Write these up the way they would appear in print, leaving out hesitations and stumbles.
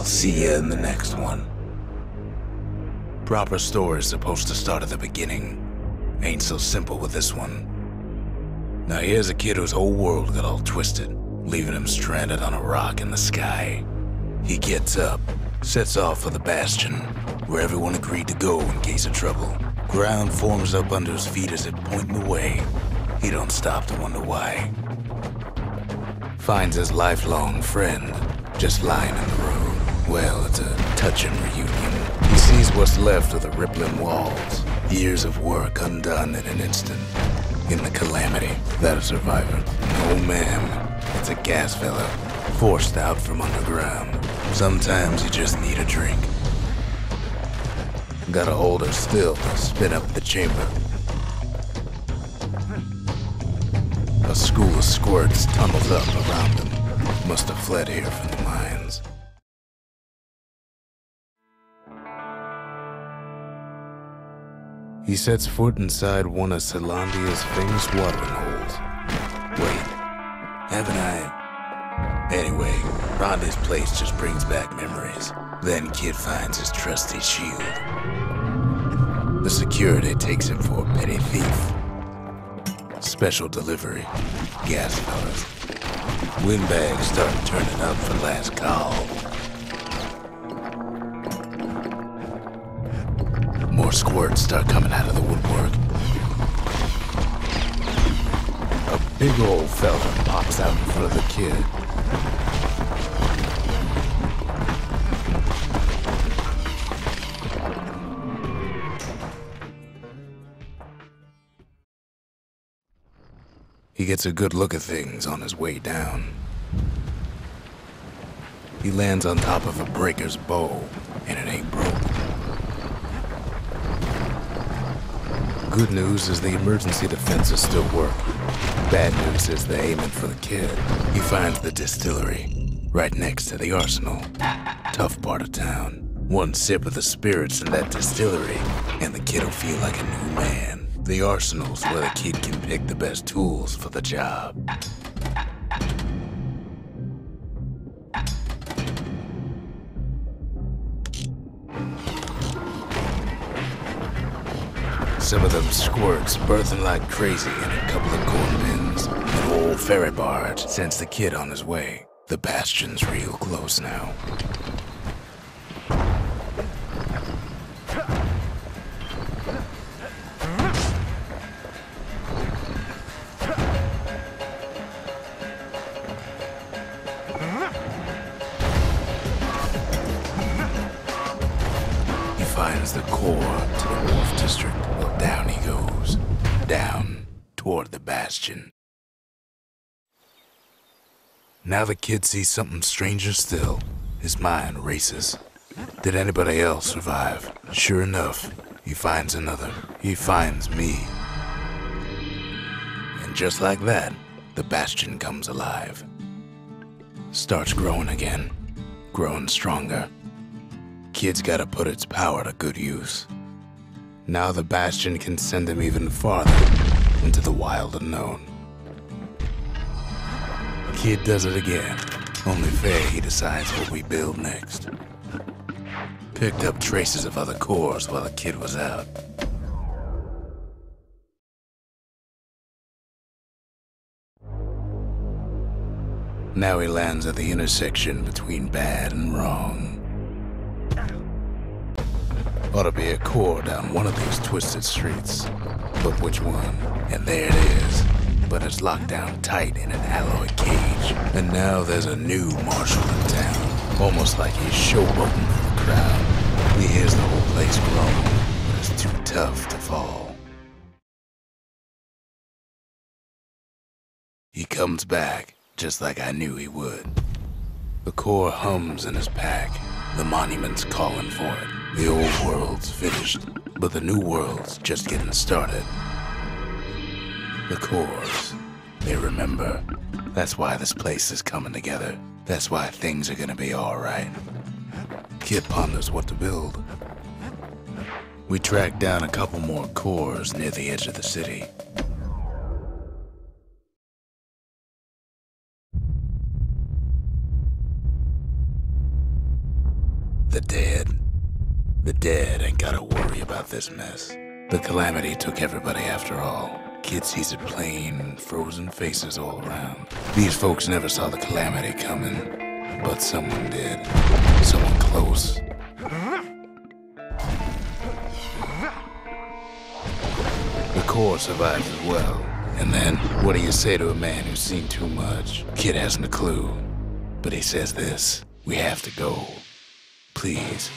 see you in the next one. Proper story's supposed to start at the beginning. Ain't so simple with this one. Now here's a kid whose whole world got all twisted, leaving him stranded on a rock in the sky. He gets up, sets off for the Bastion, where everyone agreed to go in case of trouble. Ground forms up under his feet as it point the way. He don't stop to wonder why. Finds his lifelong friend, just lying in the road. Well, it's a touching reunion. He sees what's left of the rippling walls. Years of work undone in an instant. In the calamity, that a survivor. No ma'am, it's a gas fella, forced out from underground. Sometimes you just need a drink. Gotta hold her still to spin up the chamber. A school of squirts tumbles up around them. Must have fled here from the mines. He sets foot inside one of Celandia's famous watering holes. Wait, haven't I? Anyway, Rhonda's place just brings back memories. Then Kid finds his trusty shield. The security takes him for a petty thief. Special delivery, gas fellas. Windbags start turning up for last call. More squirts start coming out of the woodwork. A big old fella pops out in front of the kid. He gets a good look at things on his way down. He lands on top of a breaker's bow, and it ain't broke. Good news is the emergency defenses still work. Bad news is they're aiming for the kid. He finds the distillery, right next to the arsenal. Tough part of town. One sip of the spirits in that distillery, and the kid'll feel like a new man. The arsenal's where the kid can pick the best tools for the job. Some of them squirts birthing like crazy in a couple of corn bins. An old ferry barge sends the kid on his way. The Bastion's real close now. Finds the core to the Wolf District. Well, down he goes. Down toward the Bastion. Now the kid sees something stranger still. His mind races. Did anybody else survive? Sure enough, he finds another. He finds me. And just like that, the Bastion comes alive. Starts growing again. Growing stronger. Kid's gotta put its power to good use. Now the Bastion can send him even farther into the wild unknown. Kid does it again. Only fair he decides what we build next. Picked up traces of other cores while the kid was out. Now he lands at the intersection between bad and wrong. Ought to be a core down one of these twisted streets. But which one? And there it is. But it's locked down tight in an alloy cage. And now there's a new marshal in town. Almost like he's showboating for the crowd. He hears the whole place groan, but it's too tough to fall. He comes back, just like I knew he would. The core hums in his pack. The monument's calling for it. The old world's finished, but the new world's just getting started. The cores, they remember. That's why this place is coming together. That's why things are gonna be alright. Kid ponders what to build. We track down a couple more cores near the edge of the city. the dead. The dead ain't gotta worry about this mess. The calamity took everybody after all. Kids sees it plain, frozen faces all around. These folks never saw the calamity coming, but someone did. Someone close. The core survives as well. And then, what do you say to a man who's seen too much? Kid hasn't a clue. But he says this: we have to go. Please.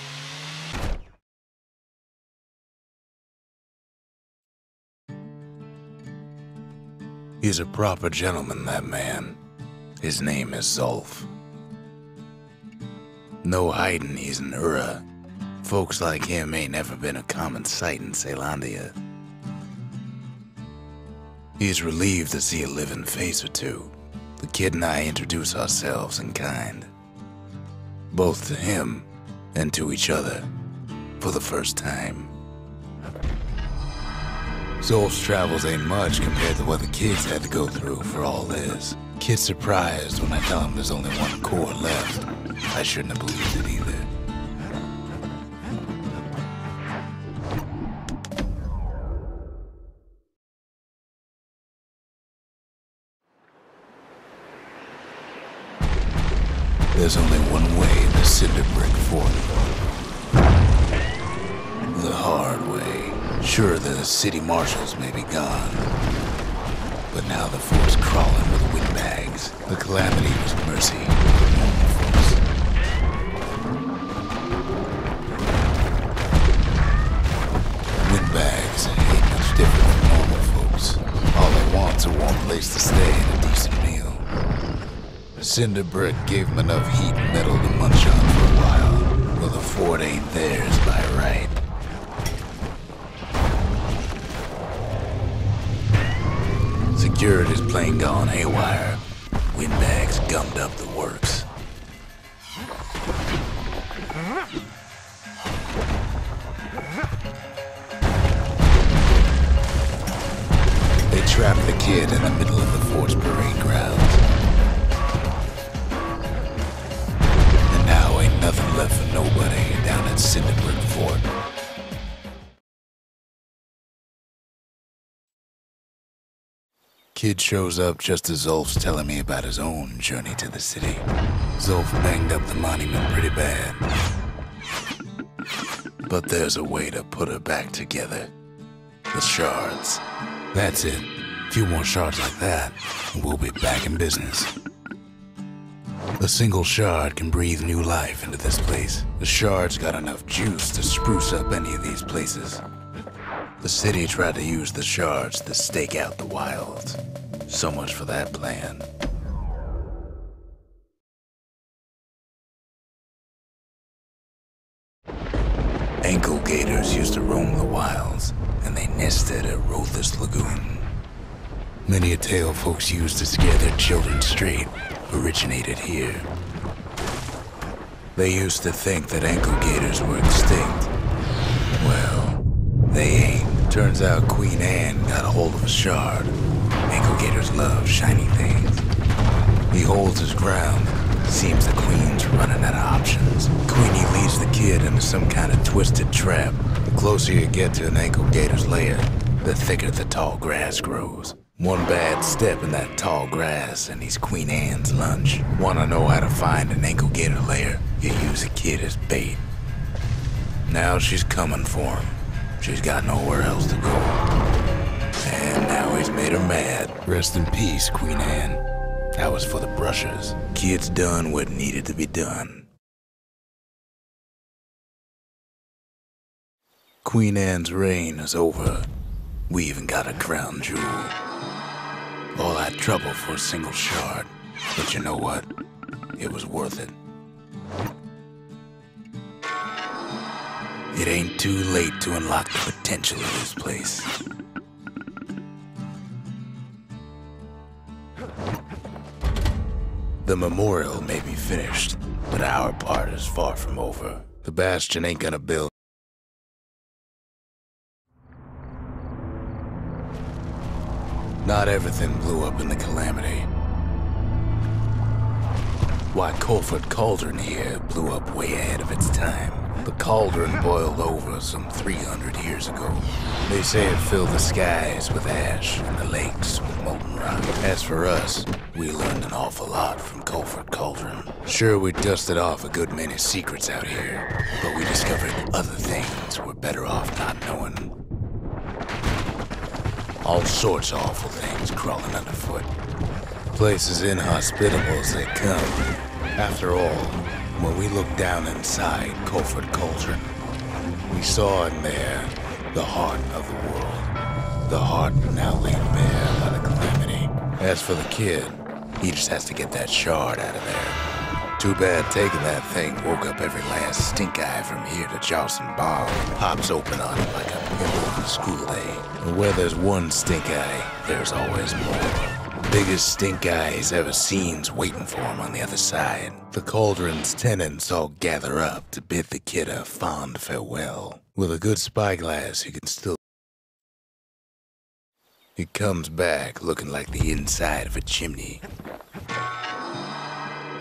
He's a proper gentleman, that man. His name is Zulf. No hiding he's an Ura. Folks like him ain't never been a common sight in Caelondia. He's relieved to see a living face or two. The kid and I introduce ourselves in kind. Both to him and to each other for the first time. Zulf's travels ain't much compared to what the kids had to go through for all this. Kid's surprised when I tell him there's only one core left. I shouldn't have believed it either. There's only one way to cinder brick fort. The hard way. Sure, the city marshals may be gone, but now the fort's crawling with windbags. The calamity was mercy for normal folks. Windbags ain't much different from normal folks. All they want's a warm place to stay and a decent meal. Cinder brick gave them enough heat and metal to munch on for a while. Well, the fort ain't theirs by right. Security's plain gone haywire. Windbags gummed up the works. They trapped the kid in the middle of the fort's parade grounds. And now ain't nothing left for nobody down at Cinder Brick Fort. Kid shows up just as Zulf's telling me about his own journey to the city. Zulf banged up the monument pretty bad. But there's a way to put her back together. The shards. That's it. A few more shards like that, and we'll be back in business. A single shard can breathe new life into this place. The shard's got enough juice to spruce up any of these places. The city tried to use the shards to stake out the wilds. So much for that plan. Ankle gators used to roam the wilds, and they nested at Rotha's lagoon. Many a tale folks used to scare their children straight originated here. They used to think that ankle gators were extinct. Well, they ain't. Turns out Queen Anne got a hold of a shard. Ankle gators love shiny things. He holds his ground. Seems the Queen's running out of options. Queenie leads the kid into some kind of twisted trap. The closer you get to an ankle gator's lair, the thicker the tall grass grows. One bad step in that tall grass and he's Queen Anne's lunch. Wanna know how to find an ankle gator lair? You use a kid as bait. Now she's coming for him. She's got nowhere else to go. And now he's made her mad. Rest in peace, Queen Anne. That was for the brushers. Kid's done what needed to be done. Queen Anne's reign is over. We even got a crown jewel. All that trouble for a single shard. But you know what? It was worth it. It ain't too late to unlock the potential of this place. The memorial may be finished, but our part is far from over. The Bastion ain't gonna build. Not everything blew up in the calamity. Why, Cauldron here blew up way ahead of its time. The cauldron boiled over some 300 years ago. They say it filled the skies with ash and the lakes with molten rock. As for us, we learned an awful lot from Cauldron. Sure, we dusted off a good many secrets out here, but we discovered other things we're better off not knowing. All sorts of awful things crawling underfoot. Places inhospitable as they come. After all, when we looked down inside Cauldron, we saw in there the heart of the world. The heart now laid bare by the calamity. As for the kid, he just has to get that shard out of there. Too bad taking that thing woke up every last stink eye from here to Charleston Bar. Pops open on it like a middle of a school day. And where there's one stink eye, there's always more. Biggest stink eye he's ever seen's waiting for him on the other side. The cauldron's tenants all gather up to bid the kid a fond farewell. With a good spyglass, you can still... He comes back looking like the inside of a chimney.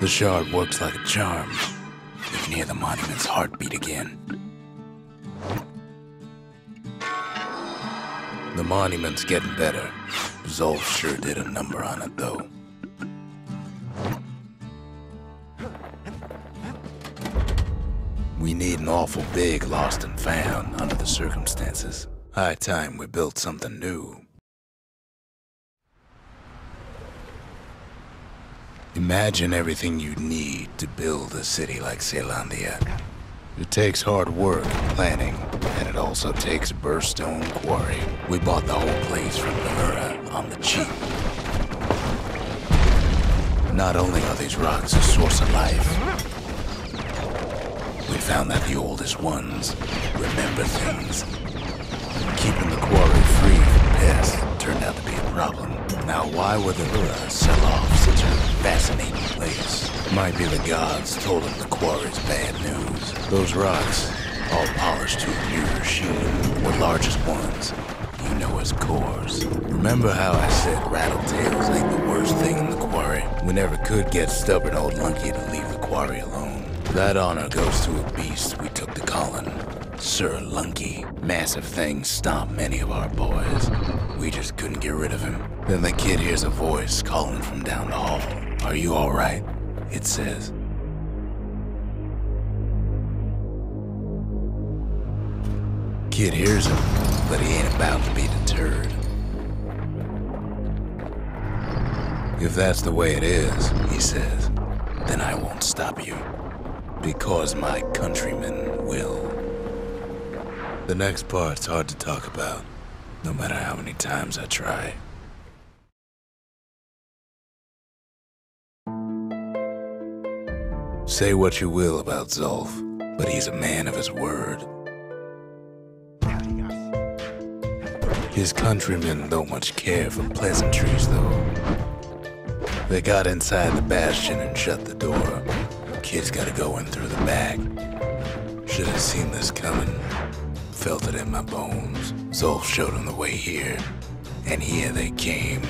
The shard works like a charm. You can hear the monument's heartbeat again. The monument's getting better. Zulf sure did a number on it, though. We need an awful big lost and found under the circumstances. High time we built something new. Imagine everything you'd need to build a city like Caelondia. It takes hard work and planning, and it also takes Bastion quarry. We bought the whole place from Betrayal on the cheap. Not only are these rocks a source of life, we found that the oldest ones remember things. Keeping the quarry free from pests turned out to be a problem. Now, why would the Ura sell off such a fascinating place? Might be the gods told them the quarry's bad news. Those rocks, all polished to a pure sheen, were largest ones you know as cores. Remember how I said rattletails ain't the worst thing in the quarry? We never could get stubborn old Lunky to leave the quarry alone. That honor goes to a beast we took to calling Sir Lunky. Massive things stomped many of our boys. We just couldn't get rid of him. Then the kid hears a voice calling from down the hall. Are you all right? It says. Kid hears him, but he ain't about to be deterred. If that's the way it is, he says, then I won't stop you. Because my countrymen will. The next part's hard to talk about, no matter how many times I try. Say what you will about Zulf, but he's a man of his word. His countrymen don't much care for pleasantries, though. They got inside the Bastion and shut the door. Kid's gotta go in through the back. Should have seen this coming. Felt it in my bones. Zulf showed him the way here, and here they came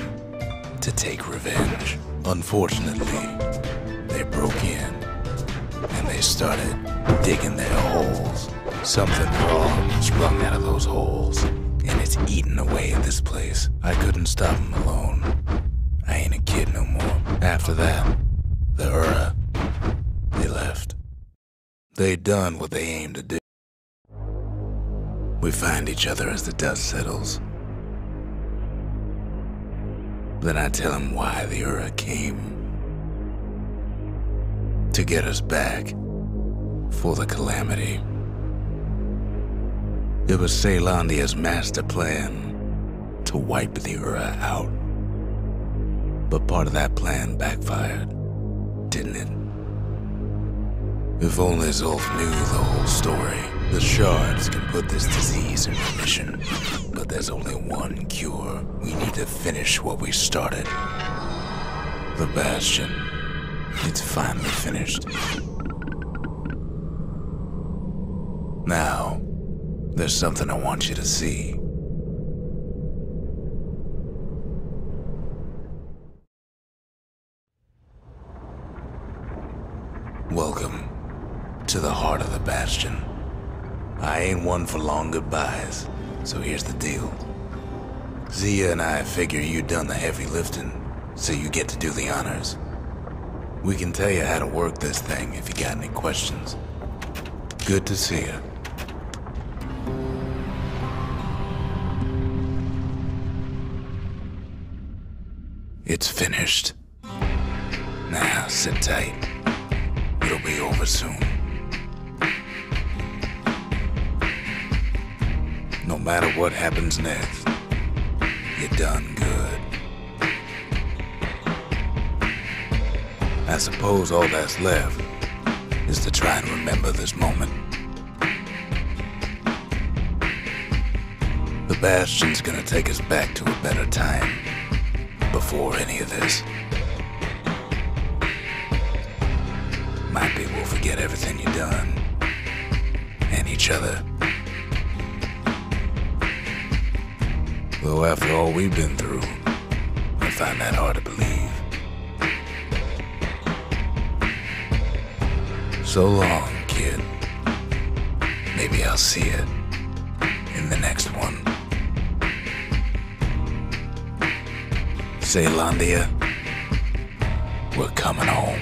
to take revenge. Unfortunately, they broke in, and they started digging their holes. Something wrong sprung out of those holes, and it's eating away at this place. I couldn't stop him alone. I ain't a kid no more. After that, the Ura, they left. They done what they aimed to do. We find each other as the dust settles. Then I tell him why the Ura came. To get us back. For the calamity. It was Caelondia's master plan to wipe the Ura out. But part of that plan backfired, didn't it? If only Zulf knew the whole story. The shards can put this disease in remission, but there's only one cure. We need to finish what we started. The Bastion. It's finally finished. Now, there's something I want you to see. Welcome to the heart of the Bastion. I ain't one for long goodbyes, so here's the deal. Zia and I figure you done the heavy lifting, so you get to do the honors. We can tell you how to work this thing if you got any questions. Good to see you. It's finished. Now, sit tight. It'll be over soon. No matter what happens next, you're done good. I suppose all that's left is to try and remember this moment. The Bastion's gonna take us back to a better time before any of this. Might be we'll forget everything you've done and each other. Though after all we've been through, I find that hard to believe. So long, kid. Maybe I'll see you in the next one. Saylandia, we're coming home.